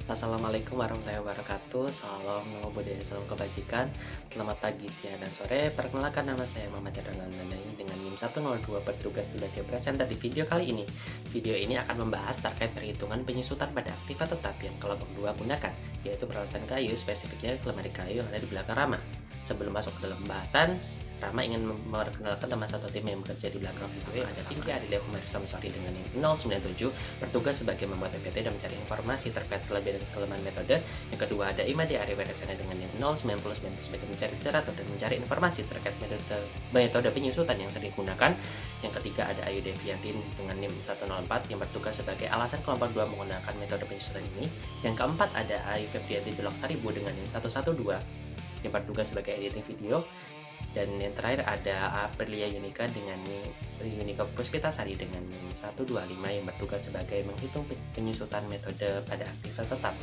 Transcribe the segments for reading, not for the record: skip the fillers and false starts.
Assalamualaikum warahmatullahi wabarakatuh. Salam nama budaya, salam kebajikan. Selamat pagi, siang, dan sore. Perkenalkan, nama saya Muhammad Yadran Nandai dengan NIM 102, bertugas sebagai presenter di video kali ini. Video ini akan membahas terkait perhitungan penyusutan pada aktiva tetap yang kelompok 2 gunakan, yaitu peralatan kayu, spesifiknya lemari kayu yang ada di belakang Rama. Sebelum masuk ke dalam pembahasan, Rama ingin memperkenalkan teman satu tim yang bekerja di belakang video. Ada Pinky Adilia Kumar Samsuri dengan NIM 097, bertugas sebagai membuat PPT dan mencari informasi terkait kelebihan dan kelemahan metode. Yang kedua ada Imadi Ariwedesana dengan NIM 099 sebagai mencari literatur dan mencari informasi terkait metode penyusutan yang sering digunakan. Yang ketiga ada Ayu Deviantin dengan NIM 104 yang bertugas sebagai alasan kelompok 2 menggunakan metode penyusutan ini. Yang keempat ada Ayu Febriati Belok Saribu dengan NIM 112 yang bertugas sebagai editing video. Dan yang terakhir ada Aprilia Yunika dengan Yunika Puspitasari dengan 125 yang bertugas sebagai menghitung penyusutan metode pada aktiva tetap.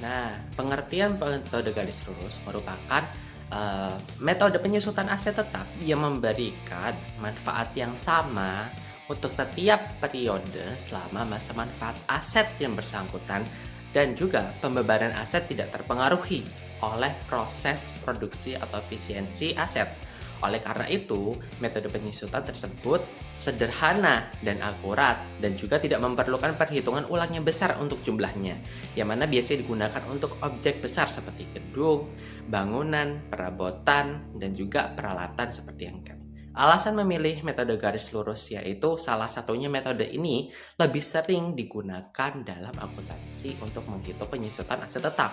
Nah, pengertian metode garis lurus merupakan metode penyusutan aset tetap yang memberikan manfaat yang sama untuk setiap periode selama masa manfaat aset yang bersangkutan, dan juga pembebanan aset tidak terpengaruhi oleh proses produksi atau efisiensi aset. Oleh karena itu, metode penyusutan tersebut sederhana dan akurat dan juga tidak memerlukan perhitungan ulang yang besar untuk jumlahnya, yang mana biasanya digunakan untuk objek besar seperti gedung, bangunan, perabotan, dan juga peralatan seperti yang kami. Alasan memilih metode garis lurus yaitu salah satunya metode ini lebih sering digunakan dalam akuntansi untuk menghitung penyusutan aset tetap,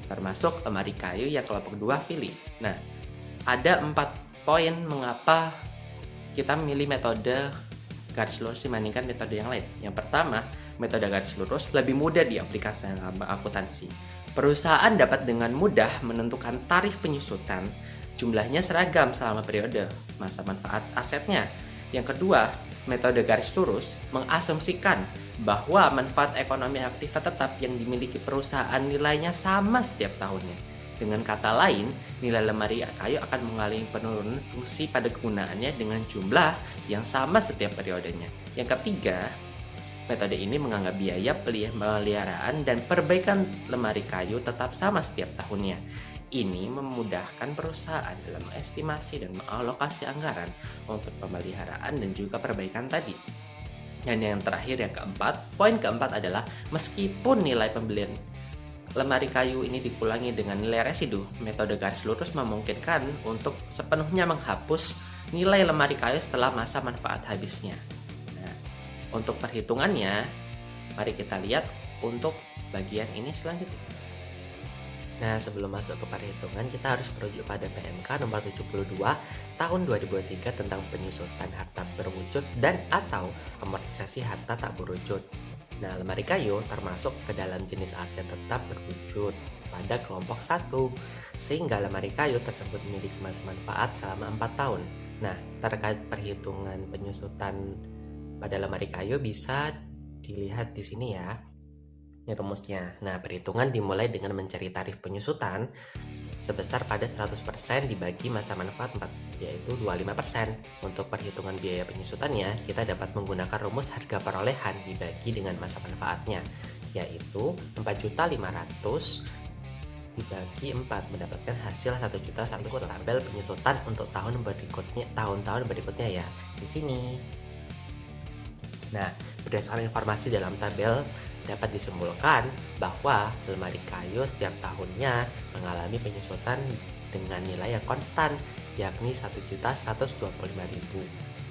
termasuk lemari kayu yang kelompok 2 pilih. Nah, ada 4 poin mengapa kita memilih metode garis lurus dibandingkan metode yang lain. Yang pertama, metode garis lurus lebih mudah diaplikasikan dalam akuntansi. Perusahaan dapat dengan mudah menentukan tarif penyusutan. Jumlahnya seragam selama periode masa manfaat asetnya. Yang kedua, metode garis lurus mengasumsikan bahwa manfaat ekonomi aktiva tetap yang dimiliki perusahaan nilainya sama setiap tahunnya. Dengan kata lain, nilai lemari kayu akan mengalami penurunan fungsi pada kegunaannya dengan jumlah yang sama setiap periodenya. Yang ketiga, metode ini menganggap biaya pemeliharaan dan perbaikan lemari kayu tetap sama setiap tahunnya. Ini memudahkan perusahaan dalam mengestimasi dan mengalokasi anggaran untuk pemeliharaan dan juga perbaikan tadi. Dan yang terakhir, yang keempat, poin keempat adalah meskipun nilai pembelian lemari kayu ini dikurangi dengan nilai residu, metode garis lurus memungkinkan untuk sepenuhnya menghapus nilai lemari kayu setelah masa manfaat habisnya. Nah, untuk perhitungannya, mari kita lihat untuk bagian ini selanjutnya. Nah, sebelum masuk ke perhitungan, kita harus merujuk pada PMK nomor 72 tahun 2023 tentang penyusutan harta berwujud dan atau amortisasi harta tak berwujud. Nah, lemari kayu termasuk ke dalam jenis aset tetap berwujud pada kelompok 1, sehingga lemari kayu tersebut memiliki masa manfaat selama 4 tahun. Nah, terkait perhitungan penyusutan pada lemari kayu bisa dilihat di sini ya. Ini rumusnya. Nah, perhitungan dimulai dengan mencari tarif penyusutan sebesar pada 100% dibagi masa manfaat 4, yaitu 25%. Untuk perhitungan biaya penyusutannya, kita dapat menggunakan rumus harga perolehan dibagi dengan masa manfaatnya, yaitu 4.500.000 dibagi 4 mendapatkan hasil 1.100.000. Tabel penyusutan untuk tahun-tahun berikutnya ya di sini. Nah, berdasarkan informasi dalam tabel dapat disimpulkan bahwa lemari kayu setiap tahunnya mengalami penyusutan dengan nilai yang konstan, yakni 1.125.000.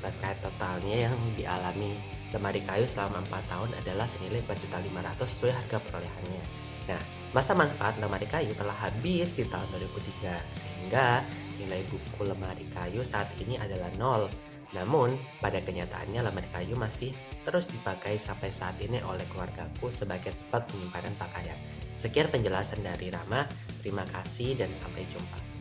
Terkait totalnya yang dialami lemari kayu selama 4 tahun adalah senilai 4.500.000 sesuai harga perolehannya. Nah, masa manfaat lemari kayu telah habis di tahun 2003, sehingga nilai buku lemari kayu saat ini adalah 0. Namun, pada kenyataannya lemari kayu masih terus dipakai sampai saat ini oleh keluargaku sebagai tempat penyimpanan pakaian. Sekian penjelasan dari Rama, terima kasih dan sampai jumpa.